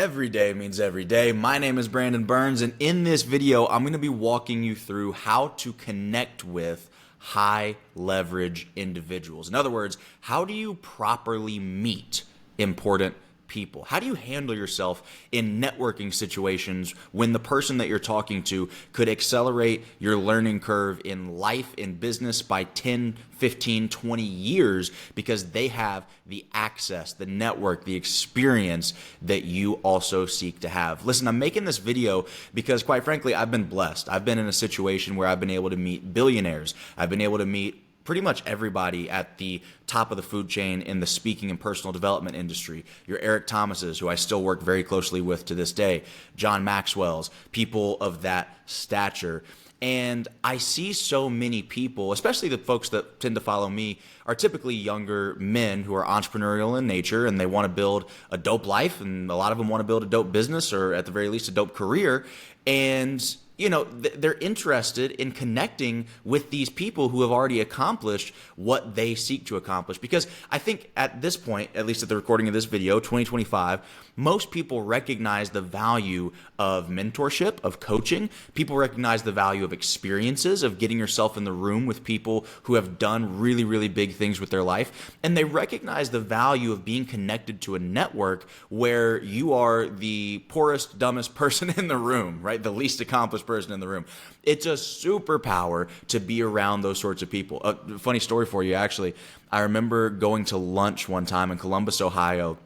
Every day means every day. My name is Brandon Burns, and in this video, I'm going to be walking you through how to connect with high leverage individuals. In other words, how do you properly meet important people? How do you handle yourself in networking situations when the person that you're talking to could accelerate your learning curve in life, in business by 10, 15, 20 years because they have the access, the network, the experience that you also seek to have? Listen, I'm making this video because quite frankly, I've been blessed. I've been in a situation where I've been able to meet billionaires. I've been able to meet pretty much everybody at the top of the food chain in the speaking and personal development industry. Your Eric Thomases, who I still work very closely with to this day, John Maxwell's, people of that stature. And I see so many people, especially the folks that tend to follow me, are typically younger men who are entrepreneurial in nature and they want to build a dope life, and a lot of them want to build a dope business or at the very least a dope career. And you know, they're interested in connecting with these people who have already accomplished what they seek to accomplish. Because I think at this point, at least at the recording of this video, 2025, most people recognize the value of mentorship, of coaching. People recognize the value of experiences, of getting yourself in the room with people who have done really, really big things with their life. And they recognize the value of being connected to a network where you are the poorest, dumbest person in the room, right? The least accomplished person in the room. It's a superpower to be around those sorts of people. A funny story for you, actually. I remember going to lunch one time in Columbus, Ohio.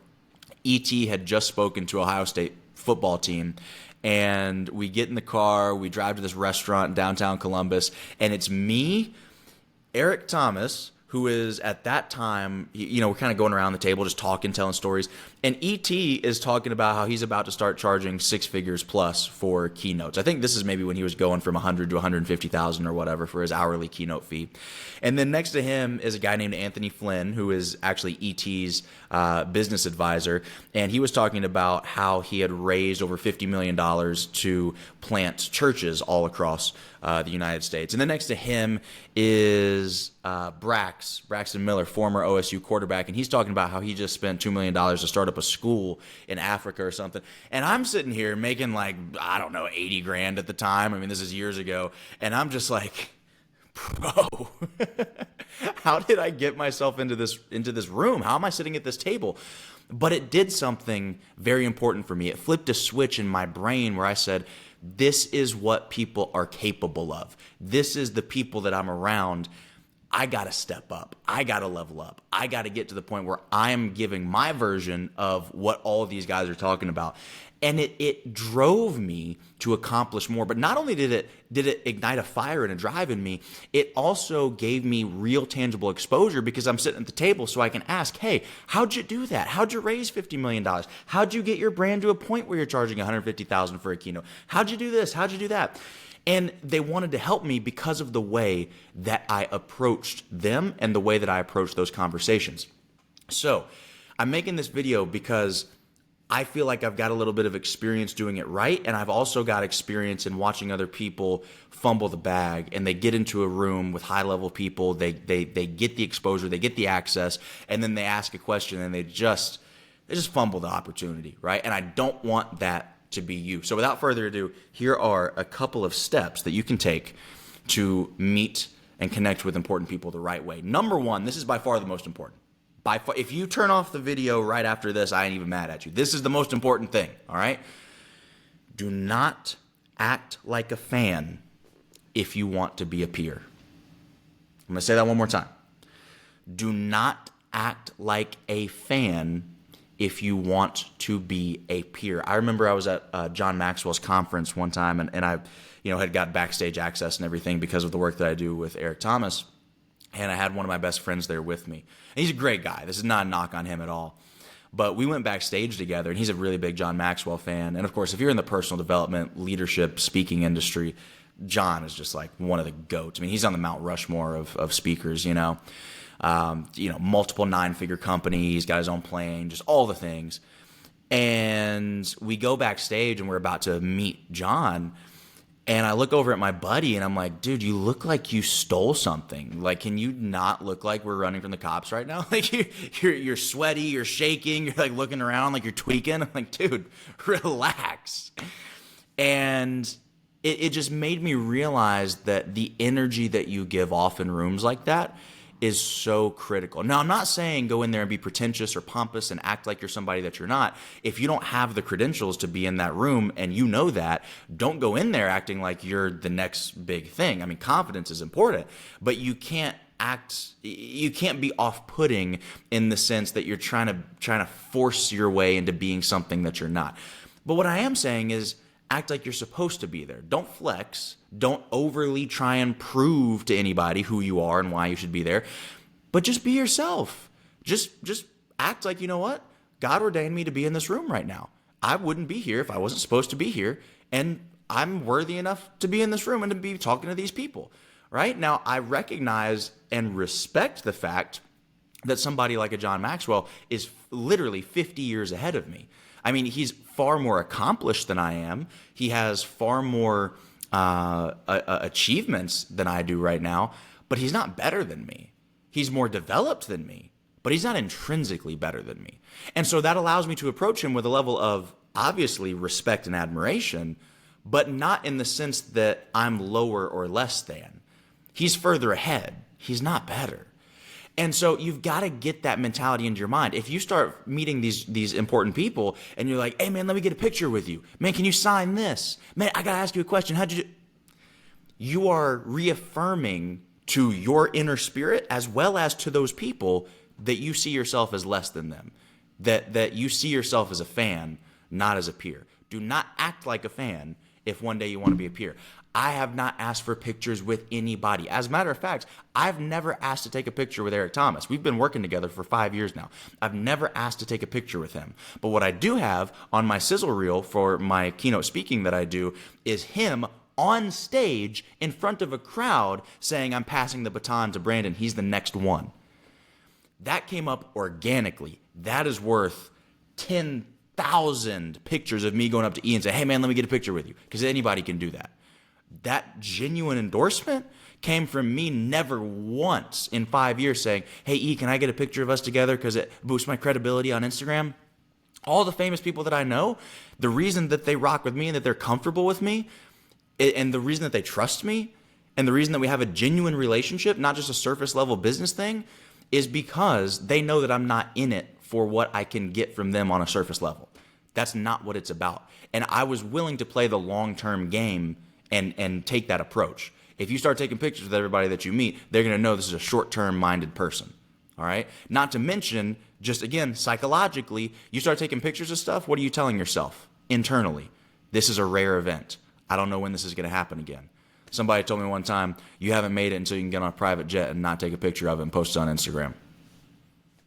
E.T. had just spoken to Ohio State football team, and we get in the car, we drive to this restaurant in downtown Columbus, and it's me, Eric Thomas, who is at that time, you know, we're kind of going around the table, just talking, telling stories. And E.T. is talking about how he's about to start charging 6 figures plus for keynotes. I think this is maybe when he was going from 100 to 150,000 or whatever for his hourly keynote fee. And then next to him is a guy named Anthony Flynn, who is actually E.T.'s business advisor. And he was talking about how he had raised over $50 million to plant churches all across the United States. And then next to him is Braxton Miller, former OSU quarterback, and he's talking about how he just spent $2 million to start up a school in Africa or something. And I'm sitting here making like, I don't know, 80 grand at the time. I mean, this is years ago. And I'm just like, bro, how did I get myself into this room? How am I sitting at this table? But it did something very important for me. It flipped a switch in my brain where I said, this is what people are capable of. This is the people that I'm around. I got to step up. I got to level up. I got to get to the point where I'm giving my version of what all of these guys are talking about. And it drove me to accomplish more. But not only did it ignite a fire and a drive in me, it also gave me real tangible exposure because I'm sitting at the table so I can ask, hey, how'd you do that? How'd you raise $50 million? How'd you get your brand to a point where you're charging $150,000 for a keynote? How'd you do this? How'd you do that? And they wanted to help me because of the way that I approached them and the way that I approached those conversations. So I'm making this video because I feel like I've got a little bit of experience doing it right, and I've also got experience in watching other people fumble the bag, and they get into a room with high-level people, they get the exposure, they get the access, and then they ask a question, and they just fumble the opportunity, right? And I don't want that to be you. So without further ado, here are a couple of steps that you can take to meet and connect with important people the right way. Number one, this is by far the most important. By far, if you turn off the video right after this, I ain't even mad at you. This is the most important thing, all right? Do not act like a fan if you want to be a peer. I'm going to say that one more time. Do not act like a fan if you want to be a peer. I remember I was at John Maxwell's conference one time, and I had got backstage access and everything because of the work that I do with Eric Thomas. And I had one of my best friends there with me. And he's a great guy. This is not a knock on him at all. But we went backstage together, and he's a really big John Maxwell fan. And of course, if you're in the personal development, leadership, speaking industry, John is just like one of the GOATs. I mean, he's on the Mount Rushmore of speakers, multiple 9-figure companies, got his own plane, just all the things. And we go backstage, and we're about to meet John. And I look over at my buddy and I'm like, dude, you look like you stole something. Like, can you not look like we're running from the cops right now? Like you're sweaty, you're shaking, you're like looking around like you're tweaking. I'm like, dude, relax. And it just made me realize that the energy that you give off in rooms like that is so critical. Now, I'm not saying go in there and be pretentious or pompous and act like you're somebody that you're not. If you don't have the credentials to be in that room and you know that, don't go in there acting like you're the next big thing. I mean, confidence is important, but you can't be off-putting in the sense that you're trying to force your way into being something that you're not. But what I am saying is, act like you're supposed to be there. Don't flex. Don't overly try and prove to anybody who you are and why you should be there. But just be yourself. Just act like, you know what? God ordained me to be in this room right now. I wouldn't be here if I wasn't supposed to be here. And I'm worthy enough to be in this room and to be talking to these people. Right? Now, I recognize and respect the fact that somebody like a John Maxwell is literally 50 years ahead of me. I mean, he's far more accomplished than I am. He has far more achievements than I do right now, but he's not better than me. He's more developed than me, but he's not intrinsically better than me. And so that allows me to approach him with a level of obviously respect and admiration, but not in the sense that I'm lower or less than. He's further ahead. He's not better. And so you've got to get that mentality into your mind. If you start meeting these important people and you're like, hey, man, let me get a picture with you. Man, can you sign this? Man, I got to ask you a question. How'd you do? You are reaffirming to your inner spirit as well as to those people that you see yourself as less than them, that you see yourself as a fan, not as a peer. Do not act like a fan if one day you want to be a peer. I have not asked for pictures with anybody. As a matter of fact, I've never asked to take a picture with Eric Thomas. We've been working together for 5 years now. I've never asked to take a picture with him. But what I do have on my sizzle reel for my keynote speaking that I do is him on stage in front of a crowd saying, I'm passing the baton to Brandon. He's the next one. That came up organically. That is worth 10,000 pictures of me going up to E and say, hey, man, let me get a picture with you. Because anybody can do that. That genuine endorsement came from me never once in 5 years saying, hey, E, can I get a picture of us together because it boosts my credibility on Instagram? All the famous people that I know, the reason that they rock with me and that they're comfortable with me and the reason that they trust me and the reason that we have a genuine relationship, not just a surface level business thing, is because they know that I'm not in it for what I can get from them on a surface level. That's not what it's about. And I was willing to play the long-term game and take that approach. If you start taking pictures with everybody that you meet, they're going to know this is a short-term minded person. All right? Not to mention, just again, psychologically, you start taking pictures of stuff, what are you telling yourself internally? This is a rare event. I don't know when this is going to happen again. Somebody told me one time, you haven't made it until you can get on a private jet and not take a picture of it and post it on Instagram.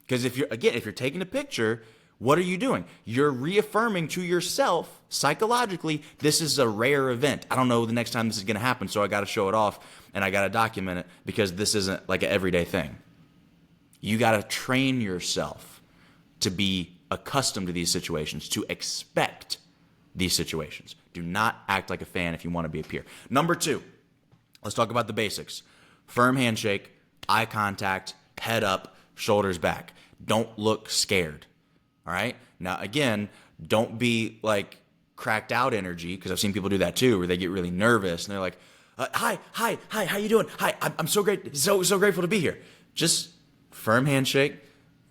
Because if you're taking a picture, what are you doing? You're reaffirming to yourself psychologically, this is a rare event. I don't know the next time this is going to happen, so I got to show it off and I got to document it because this isn't like an everyday thing. You got to train yourself to be accustomed to these situations, to expect these situations. Do not act like a fan if you want to be a peer. Number 2, let's talk about the basics. Firm handshake, eye contact, head up, shoulders back. Don't look scared. All right. Now, again, don't be like cracked out energy, because I've seen people do that too, where they get really nervous and they're like, hi, how you doing? Hi, I'm so great. So grateful to be here. Just firm handshake.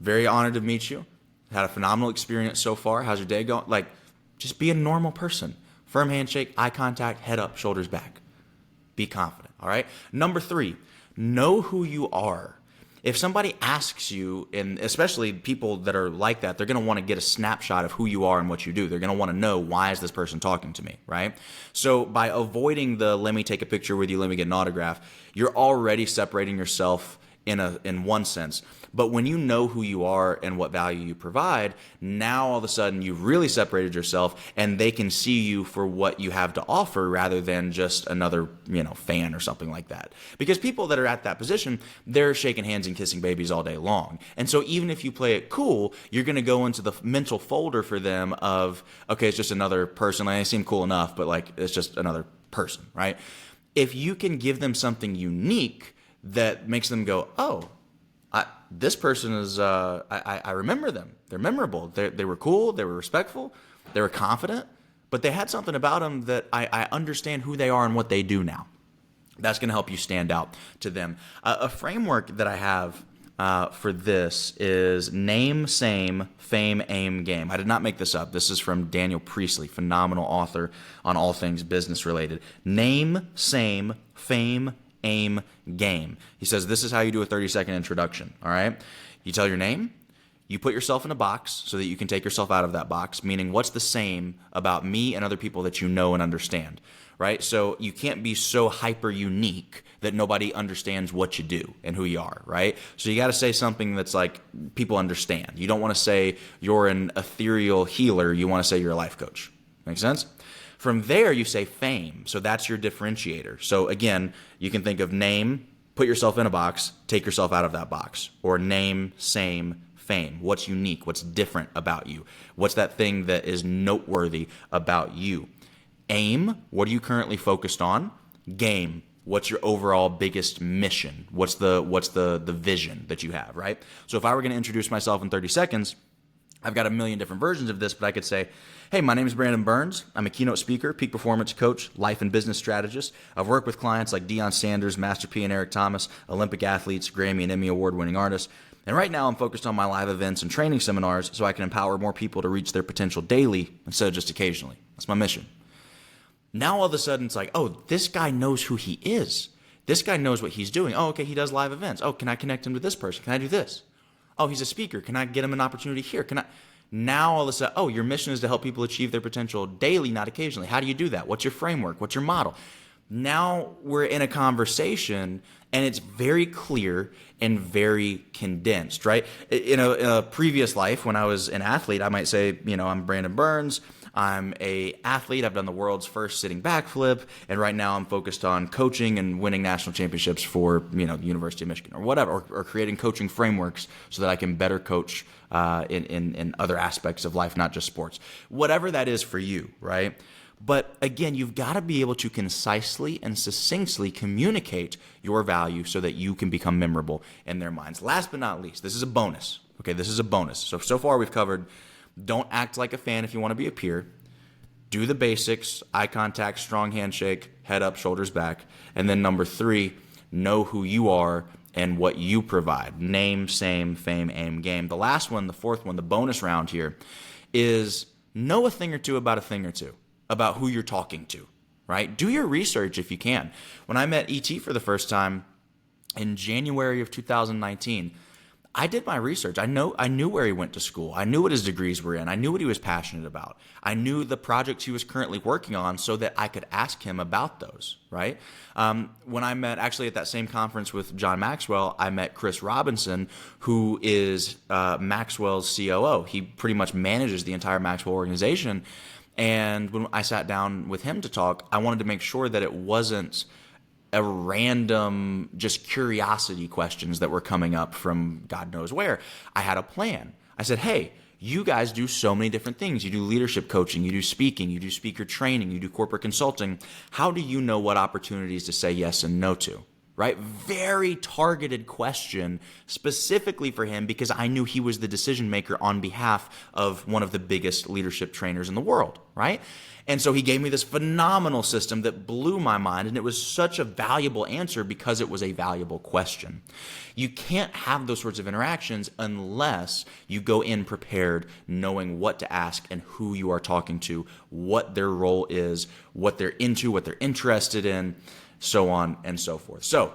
Very honored to meet you. Had a phenomenal experience so far. How's your day going? Like, just be a normal person. Firm handshake, eye contact, head up, shoulders back. Be confident. All right. Number 3, know who you are. If somebody asks you, and especially people that are like that, they're going to want to get a snapshot of who you are and what you do. They're going to want to know, why is this person talking to me, right? So by avoiding the let me take a picture with you, let me get an autograph, you're already separating yourself in one sense. But when you know who you are and what value you provide, now all of a sudden you've really separated yourself and they can see you for what you have to offer rather than just another, fan or something like that. Because people that are at that position, they're shaking hands and kissing babies all day long. And so even if you play it cool, you're going to go into the mental folder for them of, okay, it's just another person. Like, they seem cool enough, but like, it's just another person, right? If you can give them something unique that makes them go, oh, this person is, I remember them. They're memorable. They were cool. They were respectful. They were confident. But they had something about them that I understand who they are and what they do now. That's going to help you stand out to them. A framework that I have for this is name, same, fame, aim, game. I did not make this up. This is from Daniel Priestley, phenomenal author on all things business related. Name, same, fame, aim, game. He says this is how you do a 30-second introduction, all right? You tell your name. You put yourself in a box so that you can take yourself out of that box, meaning what's the same about me and other people that you know and understand, right? So you can't be so hyper unique that nobody understands what you do and who you are, right? So you got to say something that's like people understand. You don't want to say you're an ethereal healer. You want to say you're a life coach. Make sense? From there, you say fame. So that's your differentiator. So again, you can think of name, put yourself in a box, take yourself out of that box, or name, same, fame. What's unique? What's different about you? What's that thing that is noteworthy about you? Aim, what are you currently focused on? Game, what's your overall biggest mission? What's the vision that you have, right? So if I were going to introduce myself in 30 seconds, I've got a million different versions of this, but I could say, hey, my name is Brandon Burns. I'm a keynote speaker, peak performance coach, life and business strategist. I've worked with clients like Deion Sanders, Master P and Eric Thomas, Olympic athletes, Grammy and Emmy award-winning artists. And right now I'm focused on my live events and training seminars so I can empower more people to reach their potential daily instead of just occasionally. That's my mission. Now all of a sudden it's like, oh, this guy knows who he is. This guy knows what he's doing. Oh, okay, he does live events. Oh, can I connect him to this person? Can I do this? Oh, he's a speaker. Can I get him an opportunity here? Now all of a sudden, oh, your mission is to help people achieve their potential daily, not occasionally. How do you do that? What's your framework? What's your model? Now we're in a conversation and it's very clear and very condensed, right? In a previous life, when I was an athlete, I might say, I'm Brandon Burns. I'm a athlete. I've done the world's first sitting backflip, and right now I'm focused on coaching and winning national championships for the University of Michigan or whatever, or creating coaching frameworks so that I can better coach in other aspects of life, not just sports. Whatever that is for you, right? But again, you've got to be able to concisely and succinctly communicate your value so that you can become memorable in their minds. Last but not least, this is a bonus. Okay, this is a bonus. So far we've covered don't act like a fan if you want to be a peer. Do the basics, eye contact, strong handshake, head up, shoulders back. And then number 3, know who you are and what you provide. Name, same, fame, aim, game. The last one, the fourth one, the bonus round here is know a thing or two about a thing or two, about who you're talking to, right? Do your research if you can. When I met ET for the first time in January of 2019, I did my research. I knew where he went to school. I knew what his degrees were in. I knew what he was passionate about. I knew the projects he was currently working on so that I could ask him about those, right? When I met, actually at that same conference with John Maxwell, I met Chris Robinson, who is Maxwell's COO. He pretty much manages the entire Maxwell organization. And when I sat down with him to talk, I wanted to make sure that it wasn't a random just curiosity questions that were coming up from God knows where. I had a plan. I said, hey, you guys do so many different things. You do leadership coaching, you do speaking, you do speaker training, you do corporate consulting. How do you know what opportunities to say yes and no to? Right? Very targeted question specifically for him because I knew he was the decision maker on behalf of one of the biggest leadership trainers in the world, right? And so he gave me this phenomenal system that blew my mind, and it was such a valuable answer because it was a valuable question. You can't have those sorts of interactions unless you go in prepared, knowing what to ask and who you are talking to, what their role is, what they're into, what they're interested in, so on and so forth. So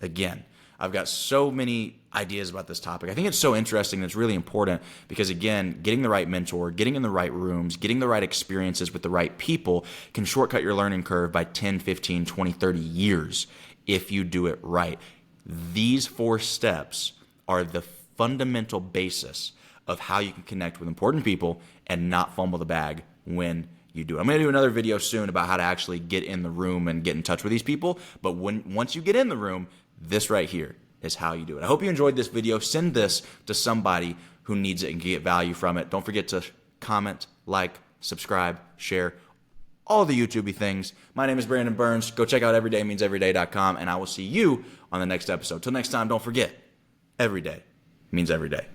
again, I've got so many ideas about this topic. I think it's so interesting and it's really important because, again, getting the right mentor, getting in the right rooms, getting the right experiences with the right people can shortcut your learning curve by 10, 15, 20, 30 years if you do it right. These 4 steps are the fundamental basis of how you can connect with important people and not fumble the bag when you do it. I'm going to do another video soon about how to actually get in the room and get in touch with these people. But once you get in the room, this right here is how you do it. I hope you enjoyed this video. Send this to somebody who needs it and get value from it. Don't forget to comment, like, subscribe, share, all the YouTubey things. My name is Brandon Burns. Go check out everydaymeanseveryday.com, and I will see you on the next episode. Till next time, don't forget, every day means every day.